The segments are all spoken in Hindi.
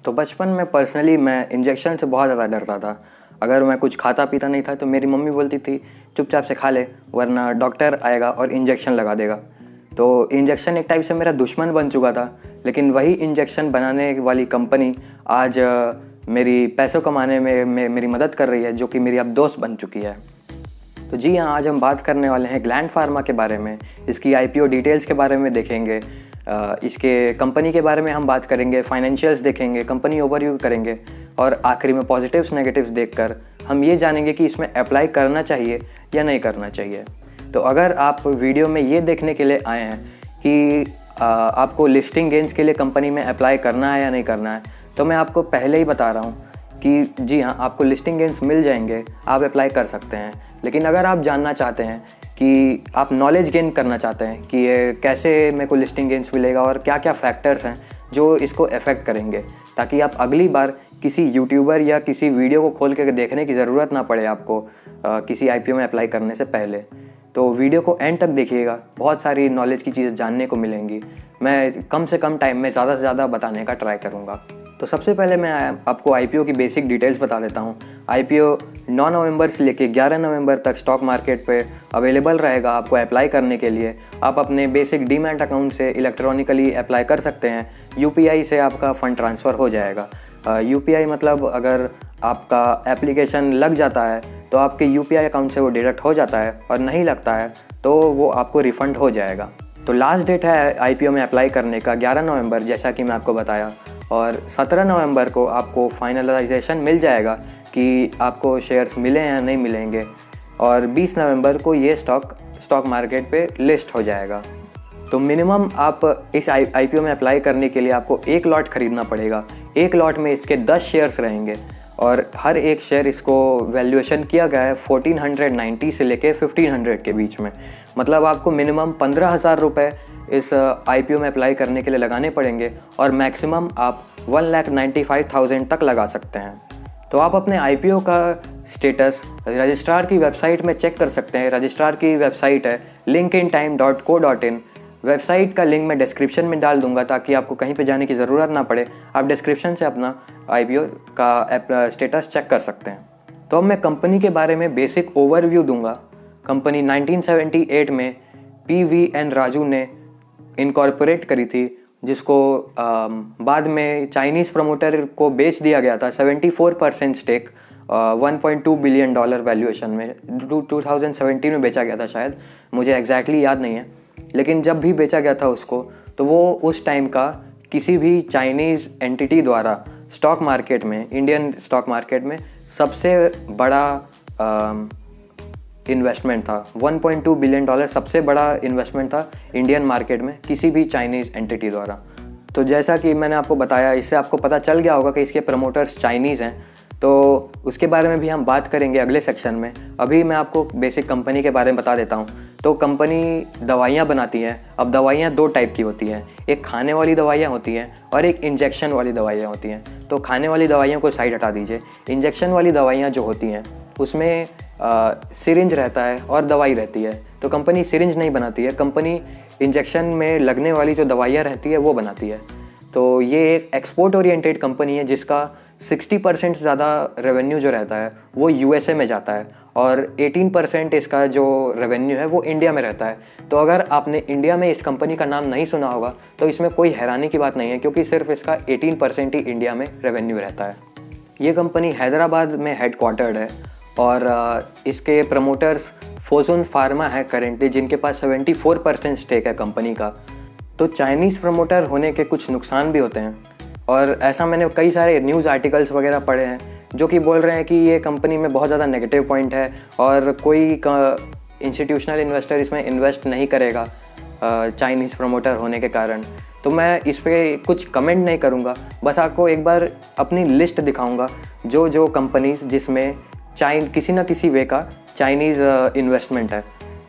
तो बचपन में पर्सनली मैं इंजेक्शन से बहुत ज़्यादा डरता था। अगर मैं कुछ खाता पीता नहीं था तो मेरी मम्मी बोलती थी चुपचाप से खा ले वरना डॉक्टर आएगा और इंजेक्शन लगा देगा। तो इंजेक्शन एक टाइप से मेरा दुश्मन बन चुका था, लेकिन वही इंजेक्शन बनाने वाली कंपनी आज मेरी पैसों कमाने में मेरी मदद कर रही है, जो कि मेरी अब दोस्त बन चुकी है। तो जी हाँ, आज हम बात करने वाले हैं ग्लैंड फार्मा के बारे में, इसकी IPO डिटेल्स के बारे में देखेंगे, इसके कंपनी के बारे में हम बात करेंगे, फाइनेंशियल्स देखेंगे, कंपनी ओवरव्यू करेंगे और आखिरी में पॉजिटिव्स नेगेटिव्स देखकर हम ये जानेंगे कि इसमें अप्लाई करना चाहिए या नहीं करना चाहिए। तो अगर आप वीडियो में ये देखने के लिए आए हैं कि आपको लिस्टिंग गेन्स के लिए कंपनी में अप्लाई करना है या नहीं करना है, तो मैं आपको पहले ही बता रहा हूँ कि जी हाँ, आपको लिस्टिंग गेन्स मिल जाएंगे, आप अप्लाई कर सकते हैं। लेकिन अगर आप जानना चाहते हैं कि आप नॉलेज गेन करना चाहते हैं कि ये कैसे मेरे को लिस्टिंग गेन्स मिलेगा और क्या क्या फैक्टर्स हैं जो इसको अफेक्ट करेंगे, ताकि आप अगली बार किसी यूट्यूबर या किसी वीडियो को खोल के देखने की ज़रूरत ना पड़े आपको किसी IPO में अप्लाई करने से पहले। तो वीडियो को एंड तक देखिएगा, बहुत सारी नॉलेज की चीज़ जानने को मिलेंगी। मैं कम से कम टाइम में ज़्यादा से ज़्यादा बताने का ट्राई करूँगा। तो सबसे पहले मैं आपको IPO की बेसिक डिटेल्स बता देता हूँ। IPO 9 नवंबर से लेकर 11 नवंबर तक स्टॉक मार्केट पे अवेलेबल रहेगा। आपको अप्लाई करने के लिए आप अपने बेसिक डीमैट अकाउंट से इलेक्ट्रॉनिकली अप्लाई कर सकते हैं। UPI से आपका फ़ंड ट्रांसफ़र हो जाएगा। UPI मतलब अगर आपका एप्लीकेशन लग जाता है तो आपके UPI अकाउंट से वो डिडक्ट हो जाता है, और नहीं लगता है तो वो आपको रिफ़ंड हो जाएगा। तो लास्ट डेट है IPO में अप्लाई करने का 11 नवंबर, जैसा कि मैं आपको बताया, और 17 नवंबर को आपको फाइनलाइजेशन मिल जाएगा कि आपको शेयर्स मिले या नहीं मिलेंगे, और 20 नवंबर को ये स्टॉक मार्केट पे लिस्ट हो जाएगा। तो मिनिमम आप इस IPO में अप्लाई करने के लिए आपको एक लॉट ख़रीदना पड़ेगा। एक लॉट में इसके 10 शेयर्स रहेंगे और हर एक शेयर इसको वैल्यूएशन किया गया है 1490 से लेके 1500 के बीच में। मतलब आपको मिनिमम 15,000 रुपये इस IPO में अप्लाई करने के लिए लगाने पड़ेंगे, और मैक्सिमम आप 1,95,000 तक लगा सकते हैं। तो आप अपने IPO का स्टेटस रजिस्ट्रार की वेबसाइट में चेक कर सकते हैं। रजिस्ट्रार की वेबसाइट है linkintime.co.in। वेबसाइट का लिंक मैं डिस्क्रिप्शन में डाल दूंगा ताकि आपको कहीं पे जाने की ज़रूरत ना पड़े। आप डिस्क्रिप्शन से अपना IPO का स्टेटस चेक कर सकते हैं। तो अब मैं कंपनी के बारे में बेसिक ओवरव्यू दूंगा। कंपनी 1978 में PVN राजू ने इनकॉर्पोरेट करी थी, जिसको बाद में चाइनीज़ प्रमोटर को बेच दिया गया था 74% स्टेक $1.2 बिलियन वैल्यूएशन में। 2017 में बेचा गया था शायद, मुझे एग्जैक्टली याद नहीं है। लेकिन जब भी बेचा गया था उसको, तो वो उस टाइम का किसी भी चाइनीज़ एंटिटी द्वारा स्टॉक मार्केट में, इंडियन स्टॉक मार्केट में सबसे बड़ा इन्वेस्टमेंट था। $1.2 बिलियन सबसे बड़ा इन्वेस्टमेंट था इंडियन मार्केट में किसी भी चाइनीज़ एंटिटी द्वारा। तो जैसा कि मैंने आपको बताया, इससे आपको पता चल गया होगा कि इसके प्रमोटर्स चाइनीज़ हैं। तो उसके बारे में भी हम बात करेंगे अगले सेक्शन में। अभी मैं आपको बेसिक कंपनी के बारे में बता देता हूँ। तो कंपनी दवाइयाँ बनाती है। अब दवाइयाँ 2 टाइप की होती हैं, एक खाने वाली दवाइयाँ होती हैं और एक इंजेक्शन वाली दवाइयाँ होती हैं। तो खाने वाली दवाइयों को साइड हटा दीजिए। इंजेक्शन वाली दवाइयाँ जो होती हैं उसमें सिरिंज रहता है और दवाई रहती है। तो कंपनी सिरिंज नहीं बनाती है, कंपनी इंजेक्शन में लगने वाली जो दवाइयाँ रहती है वो बनाती है। तो ये एक एक्सपोर्ट ओरिएंटेड कंपनी है जिसका 60% से ज़्यादा रेवेन्यू जो रहता है वो USA में जाता है, और 18% इसका जो रेवेन्यू है वो इंडिया में रहता है। तो अगर आपने इंडिया में इस कंपनी का नाम नहीं सुना होगा तो इसमें कोई हैरानी की बात नहीं है, क्योंकि सिर्फ इसका 18% ही इंडिया में रेवेन्यू रहता है। ये कंपनी हैदराबाद में हेडक्वार्टर्ड है, और इसके प्रमोटर्स फोजुन फार्मा है करेंटली, जिनके पास 74% स्टेक है कंपनी का। तो चाइनीज़ प्रमोटर होने के कुछ नुकसान भी होते हैं, और ऐसा मैंने कई सारे न्यूज़ आर्टिकल्स वगैरह पढ़े हैं जो कि बोल रहे हैं कि ये कंपनी में बहुत ज़्यादा नेगेटिव पॉइंट है और कोई इंस्टीट्यूशनल इन्वेस्टर इसमें इन्वेस्ट नहीं करेगा चाइनीज़ प्रमोटर होने के कारण। तो मैं इस पर कुछ कमेंट नहीं करूँगा, बस आपको एक बार अपनी लिस्ट दिखाऊँगा जो कंपनीज़ जिसमें किसी न किसी वे का चाइनीज़ इन्वेस्टमेंट है।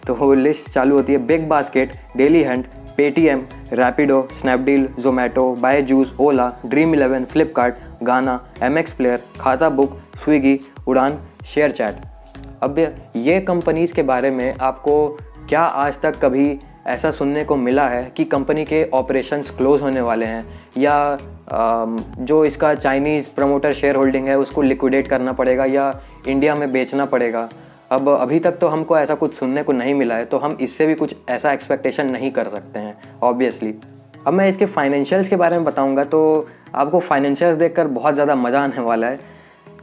तो वो लिस्ट चालू होती है Big Basket, Daily Hunt, Paytm, Rapido, Snapdeal, Zomato, Byju's, Ola, ड्रीम11, Flipkart, Gaana, MX player, Khata book, Swiggy, Udaan, share chat. अब ये कंपनीज़ के बारे में आपको क्या आज तक कभी ऐसा सुनने को मिला है कि कंपनी के ऑपरेशंस क्लोज़ होने वाले हैं या जो इसका चाइनीज़ प्रमोटर शेयर होल्डिंग है उसको लिक्विडेट करना पड़ेगा या इंडिया में बेचना पड़ेगा। अब अभी तक तो हमको ऐसा कुछ सुनने को नहीं मिला है, तो हम इससे भी कुछ ऐसा एक्सपेक्टेशन नहीं कर सकते हैं ऑब्वियसली। अब मैं इसके फाइनेंशियल्स के बारे में बताऊंगा तो आपको फाइनेंशियल्स देखकर बहुत ज़्यादा मज़ा आने वाला है।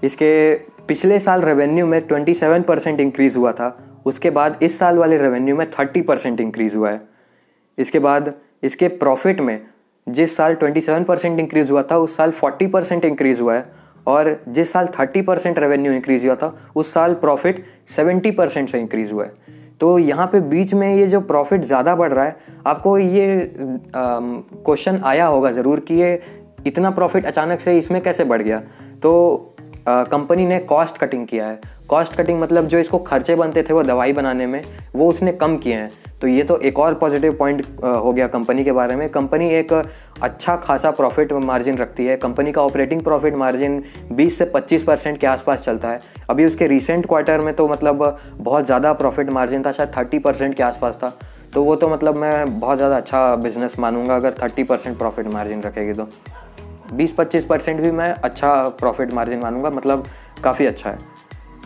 इसके पिछले साल रेवेन्यू में 27% इंक्रीज़ हुआ था, उसके बाद इस साल वाले रेवेन्यू में 30% इंक्रीज़ हुआ है। इसके बाद इसके प्रॉफिट में जिस साल 27% इंक्रीज़ हुआ था उस साल 40% इंक्रीज़ हुआ है, और जिस साल 30% रेवेन्यू इंक्रीज़ हुआ था उस साल प्रॉफिट 70% से इंक्रीज़ हुआ है। तो यहाँ पे बीच में ये जो प्रॉफिट ज़्यादा बढ़ रहा है, आपको ये क्वेश्चन आया होगा ज़रूर कि ये इतना प्रॉफिट अचानक से इसमें कैसे बढ़ गया। तो कंपनी ने कॉस्ट कटिंग किया है। कॉस्ट कटिंग मतलब जो इसको खर्चे बनते थे वो दवाई बनाने में, वो उसने कम किए हैं। तो ये तो एक और पॉजिटिव पॉइंट हो गया कंपनी के बारे में। कंपनी एक अच्छा खासा प्रॉफिट मार्जिन रखती है। कंपनी का ऑपरेटिंग प्रॉफिट मार्जिन 20 से 25% के आसपास चलता है। अभी उसके रिसेंट क्वार्टर में तो मतलब बहुत ज़्यादा प्रॉफिट मार्जिन था, शायद 30% के आसपास था। तो वो तो मतलब मैं बहुत ज़्यादा अच्छा बिजनेस मानूंगा अगर 30% प्रॉफिट मार्जिन रखेगी। तो 20-25% भी मैं अच्छा प्रॉफिट मार्जिन मानूंगा, मतलब काफ़ी अच्छा है।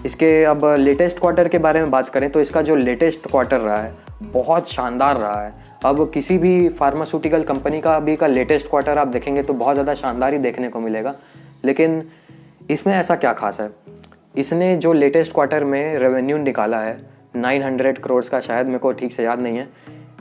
इसके अब लेटेस्ट क्वार्टर के बारे में बात करें तो इसका जो लेटेस्ट क्वार्टर रहा है बहुत शानदार रहा है। अब किसी भी फार्मास्यूटिकल कंपनी का अभी का लेटेस्ट क्वार्टर आप देखेंगे तो बहुत ज़्यादा शानदार ही देखने को मिलेगा, लेकिन इसमें ऐसा क्या खास है। इसने जो लेटेस्ट क्वार्टर में रेवेन्यू निकाला है 900 करोड़ का, शायद मेरे को ठीक से याद नहीं है,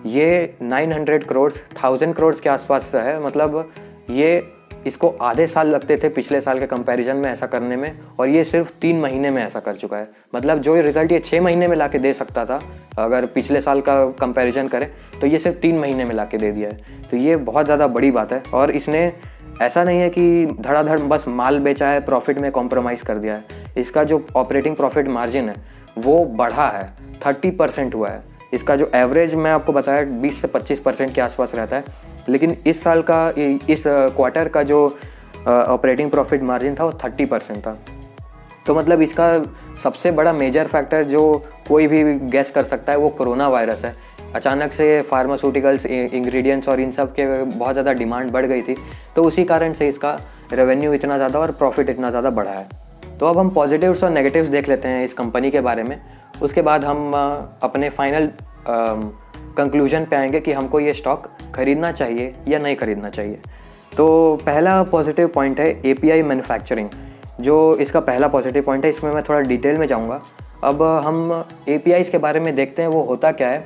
ये 900 करोड़ 1000 करोड़ के आसपास है। मतलब ये इसको आधे साल लगते थे पिछले साल के कंपैरिजन में ऐसा करने में, और ये सिर्फ 3 महीने में ऐसा कर चुका है। मतलब जो रिजल्ट ये 6 महीने में लाके दे सकता था अगर पिछले साल का कंपैरिजन करें, तो ये सिर्फ 3 महीने में लाके दे दिया है। तो ये बहुत ज़्यादा बड़ी बात है। और इसने ऐसा नहीं है कि धड़ाधड़ बस माल बेचा है, प्रॉफिट में कॉम्प्रोमाइज़ कर दिया है। इसका जो ऑपरेटिंग प्रॉफिट मार्जिन है वो बढ़ा है, 30% हुआ है। इसका जो एवरेज मैं आपको बताया 20 से 25% के आसपास रहता है, लेकिन इस साल का इस क्वार्टर का जो ऑपरेटिंग प्रॉफिट मार्जिन था वो 30% था। तो मतलब इसका सबसे बड़ा मेजर फैक्टर जो कोई भी गेस कर सकता है वो कोरोना वायरस है। अचानक से फार्मास्यूटिकल्स, इंग्रेडिएंट्स और इन सब के बहुत ज़्यादा डिमांड बढ़ गई थी, तो उसी कारण से इसका रेवेन्यू इतना ज़्यादा और प्रॉफिट इतना ज़्यादा बढ़ा है। तो अब हम पॉजिटिव्स और नेगेटिव्स देख लेते हैं इस कंपनी के बारे में। उसके बाद हम अपने फाइनल कंक्लूजन पे आएंगे कि हमको ये स्टॉक खरीदना चाहिए या नहीं खरीदना चाहिए। तो पहला पॉजिटिव पॉइंट है एपीआई मैन्युफैक्चरिंग। जो इसका पहला पॉजिटिव पॉइंट है, इसमें मैं थोड़ा डिटेल में जाऊंगा। अब हम एपीआईज़ के बारे में देखते हैं वो होता क्या है।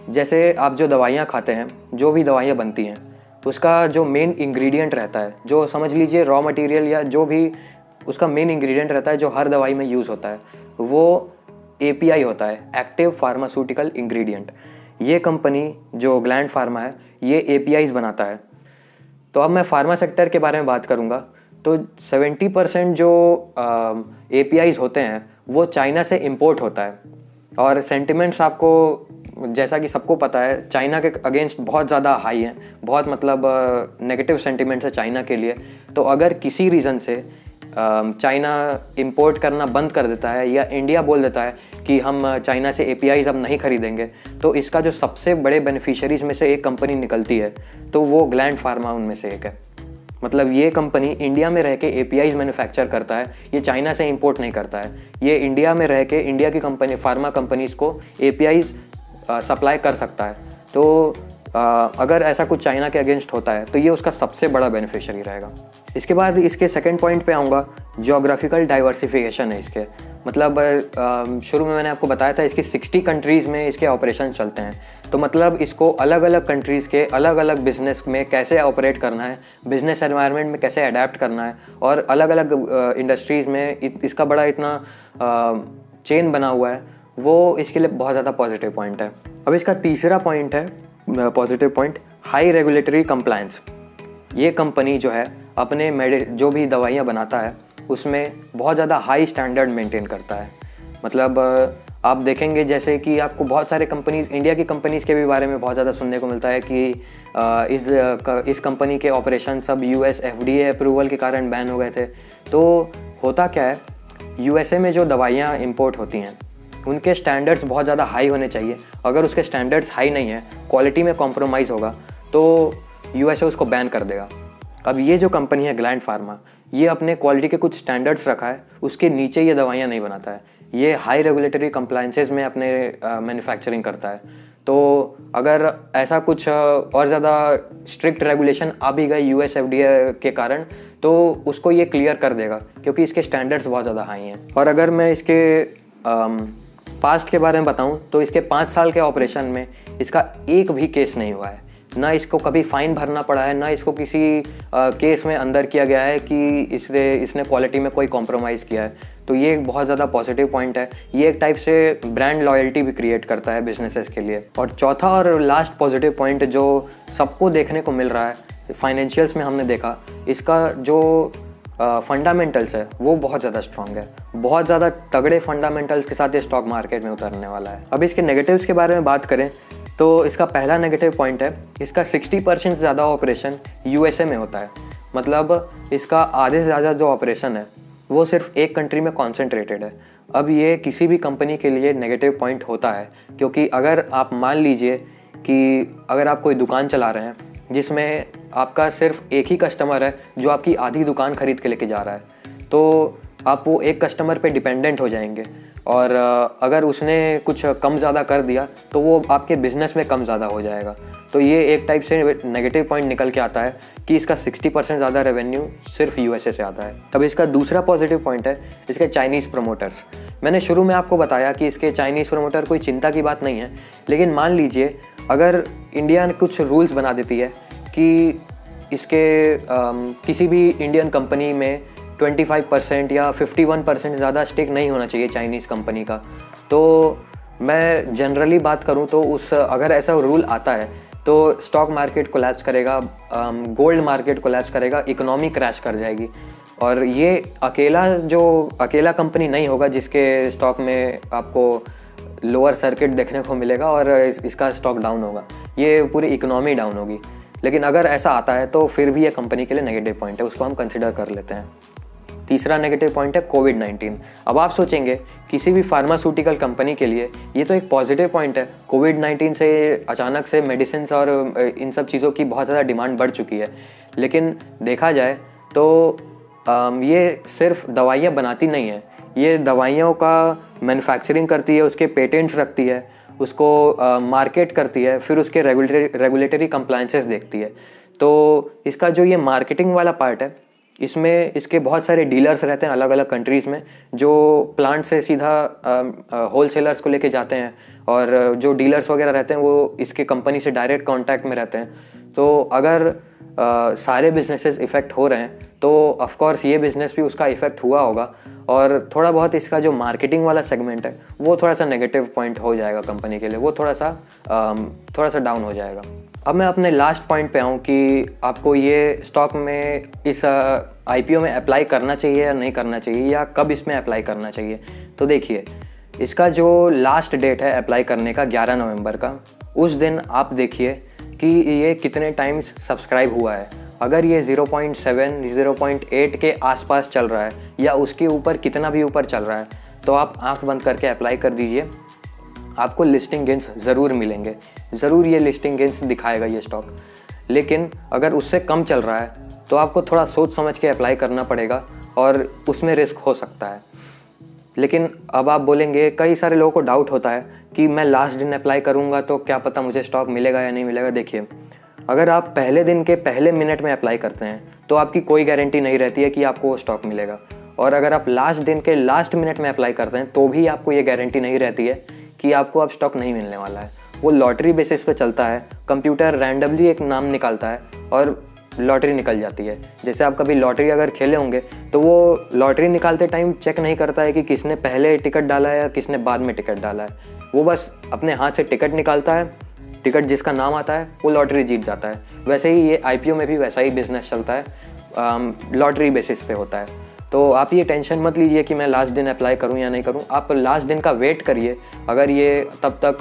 जैसे आप जो दवाइयाँ खाते हैं, जो भी दवाइयाँ बनती हैं, उसका जो मेन इंग्रेडिएंट रहता है, जो समझ लीजिए रॉ मटेरियल या जो भी उसका मेन इंग्रेडिएंट रहता है जो हर दवाई में यूज़ होता है, वो एपीआई होता है, एक्टिव फार्मास्यूटिकल इंग्रेडिएंट। ये कंपनी जो ग्लैंड फार्मा है ये एपीआईज़ बनाता है। तो अब मैं फार्मा सेक्टर के बारे में बात करूँगा। तो 70% जो एपीआईज़ होते हैं वो चाइना से इंपोर्ट होता है। और सेंटिमेंट्स आपको जैसा कि सबको पता है चाइना के अगेंस्ट बहुत ज़्यादा हाई हैं, बहुत मतलब नेगेटिव सेंटिमेंट्स है चाइना के लिए। तो अगर किसी रीज़न से चाइना इंपोर्ट करना बंद कर देता है या इंडिया बोल देता है कि हम चाइना से एपीआईज़ अब नहीं खरीदेंगे, तो इसका जो सबसे बड़े बेनिफिशियरीज़ में से एक कंपनी निकलती है तो वो ग्लैंड फार्मा उनमें से एक है। मतलब ये कंपनी इंडिया में रह के एपीआईज़ मैन्युफैक्चर करता है, ये चाइना से इंपोर्ट नहीं करता है। ये इंडिया में रह के इंडिया की कंपनी फार्मा कंपनीज़ को एपीआईज़ सप्लाई कर सकता है। तो अगर ऐसा कुछ चाइना के अगेंस्ट होता है तो ये उसका सबसे बड़ा बेनिफिशियरी रहेगा। इसके बाद इसके सेकंड पॉइंट पे आऊँगा, ज्योग्राफिकल डाइवर्सिफिकेशन है इसके। मतलब शुरू में मैंने आपको बताया था इसकी 60 कंट्रीज़ में इसके ऑपरेशन चलते हैं। तो मतलब इसको अलग अलग कंट्रीज़ के अलग अलग बिज़नेस में कैसे ऑपरेट करना है, बिज़नेस एनवायरनमेंट में कैसे अडेप्ट करना है, और अलग अलग इंडस्ट्रीज़ में इसका बड़ा इतना चेन बना हुआ है, वो इसके लिए बहुत ज़्यादा पॉजिटिव पॉइंट है। अब इसका तीसरा पॉइंट है positive point, high regulatory compliance. ये कंपनी जो है अपने जो भी दवाइयाँ बनाता है उसमें बहुत ज़्यादा हाई स्टैंडर्ड मेंटेन करता है। मतलब आप देखेंगे जैसे कि आपको बहुत सारे कंपनीज़, इंडिया की कंपनीज़ के भी बारे में बहुत ज़्यादा सुनने को मिलता है कि इस कंपनी के ऑपरेशन सब यूएस एफडीए अप्रूवल के कारण बैन हो गए थे। तो होता क्या है, यूएसए में जो दवाइयाँ इंपोर्ट होती हैं उनके स्टैंडर्ड्स बहुत ज़्यादा हाई होने चाहिए। अगर उसके स्टैंडर्ड्स हाई नहीं है, क्वालिटी में कॉम्प्रोमाइज़ होगा, तो यूएसए उसको बैन कर देगा। अब ये जो कंपनी है ग्लैंड फार्मा, ये अपने क्वालिटी के कुछ स्टैंडर्ड्स रखा है, उसके नीचे ये दवाइयाँ नहीं बनाता है। ये हाई रेगुलेटरी कंप्लायंसेस में अपने मैन्युफैक्चरिंग करता है। तो अगर ऐसा कुछ और ज़्यादा स्ट्रिक्ट रेगुलेशन आ भी गई US FDA के कारण, तो उसको ये क्लियर कर देगा, क्योंकि इसके स्टैंडर्ड्स बहुत ज़्यादा हाई हैं। और अगर मैं इसके पास्ट के बारे में बताऊं तो इसके 5 साल के ऑपरेशन में इसका एक भी केस नहीं हुआ है, ना इसको कभी फ़ाइन भरना पड़ा है, ना इसको किसी केस में अंदर किया गया है कि इसने क्वालिटी में कोई कॉम्प्रोमाइज़ किया है। तो ये एक बहुत ज़्यादा पॉजिटिव पॉइंट है। ये एक टाइप से ब्रांड लॉयल्टी भी क्रिएट करता है बिजनेसेस के लिए। और चौथा और लास्ट पॉजिटिव पॉइंट जो सबको देखने को मिल रहा है, फाइनेंशियल्स में हमने देखा, इसका जो फंडामेंटल्स है वो बहुत ज़्यादा स्ट्रॉन्ग है। बहुत ज़्यादा तगड़े फंडामेंटल्स के साथ ये स्टॉक मार्केट में उतरने वाला है। अब इसके नेगेटिव्स के बारे में बात करें तो इसका पहला नेगेटिव पॉइंट है, इसका 60% ज़्यादा ऑपरेशन USA में होता है। मतलब इसका आधे से ज़्यादा जो ऑपरेशन है वो सिर्फ एक कंट्री में कॉन्सेंट्रेटेड है। अब ये किसी भी कंपनी के लिए नेगेटिव पॉइंट होता है, क्योंकि अगर आप मान लीजिए कि अगर आप कोई दुकान चला रहे हैं जिसमें आपका सिर्फ एक ही कस्टमर है जो आपकी आधी दुकान खरीद के लेके जा रहा है, तो आप वो एक कस्टमर पे डिपेंडेंट हो जाएंगे। और अगर उसने कुछ कम ज़्यादा कर दिया तो वो आपके बिज़नेस में कम ज़्यादा हो जाएगा। तो ये एक टाइप से नेगेटिव पॉइंट निकल के आता है कि इसका 60% ज़्यादा रेवेन्यू सिर्फ USA से आता है। अब इसका दूसरा पॉजिटिव पॉइंट है इसके चाइनीज़ प्रमोटर्स। मैंने शुरू में आपको बताया कि इसके चाइनीज़ प्रमोटर कोई चिंता की बात नहीं है, लेकिन मान लीजिए अगर इंडिया कुछ रूल्स बना देती है कि इसके किसी भी इंडियन कंपनी में 25% या 51% ज़्यादा स्टेक नहीं होना चाहिए चाइनीज़ कंपनी का। तो मैं जनरली बात करूं तो अगर ऐसा रूल आता है तो स्टॉक मार्केट कोलैप्स करेगा, गोल्ड मार्केट कोलैप्स करेगा, इकोनॉमी क्रैश कर जाएगी। और ये अकेला कंपनी नहीं होगा जिसके स्टॉक में आपको लोअर सर्किट देखने को मिलेगा और इसका स्टॉक डाउन होगा, ये पूरी इकोनॉमी डाउन होगी। लेकिन अगर ऐसा आता है तो फिर भी ये कंपनी के लिए नेगेटिव पॉइंट है, उसको हम कंसिडर कर लेते हैं। तीसरा नेगेटिव पॉइंट है कोविड-19। अब आप सोचेंगे किसी भी फार्मास्यूटिकल कंपनी के लिए ये तो एक पॉजिटिव पॉइंट है। कोविड-19 से अचानक से मेडिसिन और इन सब चीज़ों की बहुत ज़्यादा डिमांड बढ़ चुकी है, लेकिन देखा जाए तो ये सिर्फ दवाइयाँ बनाती नहीं है, ये दवाइयों का मैन्युफैक्चरिंग करती है, उसके पेटेंट्स रखती है, उसको मार्केट करती है, फिर उसके रेगुलेटरी कंप्लायंसेस देखती है। तो इसका जो ये मार्केटिंग वाला पार्ट है, इसमें इसके बहुत सारे डीलर्स रहते हैं अलग अलग कंट्रीज़ में, जो प्लांट से सीधा होलसेलर्स को लेके जाते हैं, और जो डीलर्स वगैरह रहते हैं वो इसके कंपनी से डायरेक्ट कांटेक्ट में रहते हैं। तो अगर सारे बिजनेसेस इफ़ेक्ट हो रहे हैं तो ऑफ कोर्स ये बिज़नेस भी उसका इफ़ेक्ट हुआ होगा, और थोड़ा बहुत इसका जो मार्केटिंग वाला सेगमेंट है वो थोड़ा सा नेगेटिव पॉइंट हो जाएगा कंपनी के लिए, वो थोड़ा सा डाउन हो जाएगा। अब मैं अपने लास्ट पॉइंट पे आऊँ कि आपको ये स्टॉक में इस IPO में अप्लाई करना चाहिए या नहीं करना चाहिए, या कब इसमें अप्लाई करना चाहिए। तो देखिए, इसका जो लास्ट डेट है अप्लाई करने का 11 नवंबर का, उस दिन आप देखिए कि ये कितने टाइम्स सब्सक्राइब हुआ है। अगर ये 0.7 0.8 के आसपास चल रहा है या उसके ऊपर कितना भी ऊपर चल रहा है, तो आप आंख बंद करके अप्लाई कर दीजिए, आपको लिस्टिंग गेंस ज़रूर मिलेंगे, ज़रूर ये लिस्टिंग गेंस दिखाएगा ये स्टॉक। लेकिन अगर उससे कम चल रहा है तो आपको थोड़ा सोच समझ के अप्लाई करना पड़ेगा और उसमें रिस्क हो सकता है। लेकिन अब आप बोलेंगे, कई सारे लोगों को डाउट होता है कि मैं लास्ट दिन अप्लाई करूँगा तो क्या पता मुझे स्टॉक मिलेगा या नहीं मिलेगा। देखिए, अगर आप पहले दिन के पहले मिनट में अप्लाई करते हैं तो आपकी कोई गारंटी नहीं रहती है कि आपको वो स्टॉक मिलेगा, और अगर आप लास्ट दिन के लास्ट मिनट में अप्लाई करते हैं तो भी आपको ये गारंटी नहीं रहती है कि आपको अब स्टॉक नहीं मिलने वाला है। वो लॉटरी बेसिस पे चलता है, कंप्यूटर रैंडमली एक नाम निकालता है और लॉटरी निकल जाती है। जैसे आप कभी लॉटरी अगर खेले होंगे तो वो लॉटरी निकालते टाइम चेक नहीं करता है कि किसने पहले टिकट डाला है या किसने बाद में टिकट डाला है, वो बस अपने हाथ से टिकट निकालता है, टिकट जिसका नाम आता है वो लॉटरी जीत जाता है। वैसे ही ये IPO में भी वैसा ही बिजनेस चलता है, लॉटरी बेसिस पे होता है। तो आप ये टेंशन मत लीजिए कि मैं लास्ट दिन अप्लाई करूं या नहीं करूं, आप लास्ट दिन का वेट करिए। अगर ये तब तक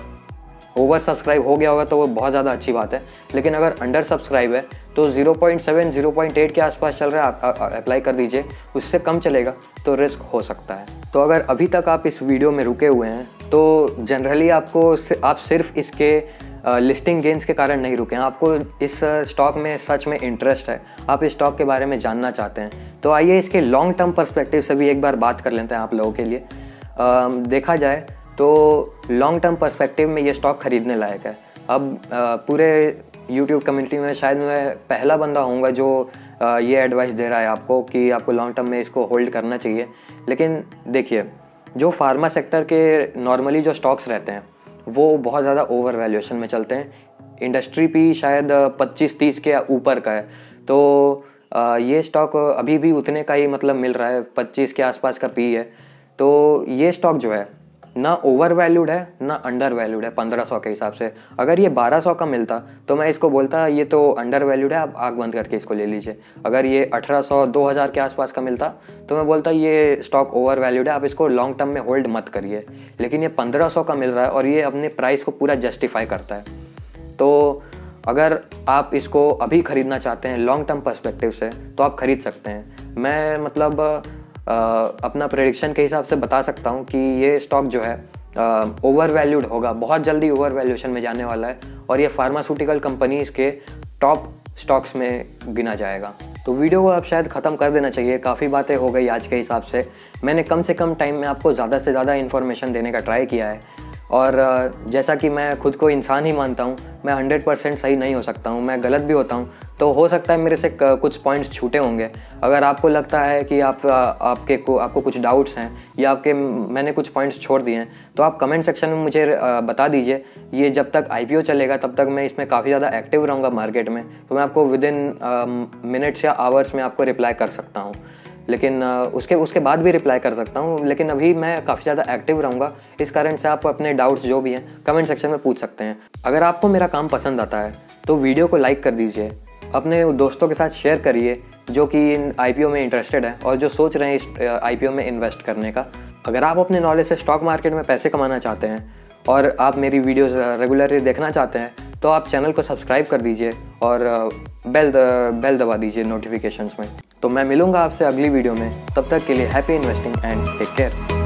ओवर सब्सक्राइब हो गया होगा तो वो बहुत ज़्यादा अच्छी बात है, लेकिन अगर अंडर सब्सक्राइब है तो 0.7 0.8 के आसपास चल रहा है, आप अप्लाई कर दीजिए। उससे कम चलेगा तो रिस्क हो सकता है। तो अगर अभी तक आप इस वीडियो में रुके हुए हैं तो जनरली आप सिर्फ इसके लिस्टिंग गेंस के कारण नहीं रुके हैं, आपको इस स्टॉक में सच में इंटरेस्ट है, आप इस स्टॉक के बारे में जानना चाहते हैं, तो आइए इसके लॉन्ग टर्म पर्सपेक्टिव से भी एक बार बात कर लेते हैं आप लोगों के लिए। देखा जाए तो लॉन्ग टर्म पर्सपेक्टिव में ये स्टॉक खरीदने लायक है। अब पूरे यूट्यूब कम्युनिटी में शायद मैं पहला बंदा होऊंगा जो ये एडवाइस दे रहा है आपको कि आपको लॉन्ग टर्म में इसको होल्ड करना चाहिए। लेकिन देखिए, जो फार्मा सेक्टर के नॉर्मली जो स्टॉक्स रहते हैं वो बहुत ज़्यादा ओवर वैल्यूएशन में चलते हैं। इंडस्ट्री भी शायद 25-30 के ऊपर का है, तो ये स्टॉक अभी भी उतने का ही मतलब मिल रहा है, 25 के आसपास का पी है। तो ये स्टॉक जो है ना ओवर वैल्यूड है ना अंडर वैल्यूड है 1500 के हिसाब से। अगर ये 1200 का मिलता तो मैं इसको बोलता ये तो अंडर वैल्यूड है, आप आँख बंद करके इसको ले लीजिए। अगर ये 1800-2000 के आसपास का मिलता तो मैं बोलता ये स्टॉक ओवर वैल्यूड है, आप इसको लॉन्ग टर्म में होल्ड मत करिए। लेकिन ये 1500 का मिल रहा है और ये अपने प्राइस को पूरा जस्टिफाई करता है। तो अगर आप इसको अभी ख़रीदना चाहते हैं लॉन्ग टर्म पर्सपेक्टिव से तो आप ख़रीद सकते हैं। मैं मतलब अपना प्रेडिक्शन के हिसाब से बता सकता हूँ कि ये स्टॉक जो है ओवर वैल्यूड होगा, बहुत जल्दी ओवर वैल्यूएशन में जाने वाला है और ये फार्मास्यूटिकल कंपनीज़ के टॉप स्टॉक्स में गिना जाएगा। तो वीडियो को अब शायद ख़त्म कर देना चाहिए, काफ़ी बातें हो गई आज के हिसाब से। मैंने कम से कम टाइम में आपको ज़्यादा से ज़्यादा इन्फॉर्मेशन देने का ट्राई किया है और जैसा कि मैं खुद को इंसान ही मानता हूँ, मैं 100% सही नहीं हो सकता हूँ, मैं गलत भी होता हूँ, तो हो सकता है मेरे से कुछ पॉइंट्स छूटे होंगे। अगर आपको लगता है कि आपको कुछ डाउट्स हैं या मैंने कुछ पॉइंट्स छोड़ दिए हैं तो आप कमेंट सेक्शन में मुझे बता दीजिए। ये जब तक IPO चलेगा तब तक मैं इसमें काफ़ी ज़्यादा एक्टिव रहूँगा मार्केट में, तो मैं आपको विदिन मिनट्स या आवर्स में आपको रिप्लाई कर सकता हूँ। लेकिन उसके बाद भी रिप्लाई कर सकता हूँ, लेकिन अभी मैं काफ़ी ज़्यादा एक्टिव रहूँगा। इस कारण से आप अपने डाउट्स जो भी हैं कमेंट सेक्शन में पूछ सकते हैं। अगर आपको मेरा काम पसंद आता है तो वीडियो को लाइक कर दीजिए, अपने दोस्तों के साथ शेयर करिए जो कि इन IPO में इंटरेस्टेड है और जो सोच रहे हैं इस IPO में इन्वेस्ट करने का। अगर आप अपने नॉलेज से स्टॉक मार्केट में पैसे कमाना चाहते हैं और आप मेरी वीडियोज़ रेगुलरली देखना चाहते हैं तो आप चैनल को सब्सक्राइब कर दीजिए और बेल दबा दीजिए नोटिफिकेशंस में। तो मैं मिलूँगा आपसे अगली वीडियो में, तब तक के लिए happy investing and take care.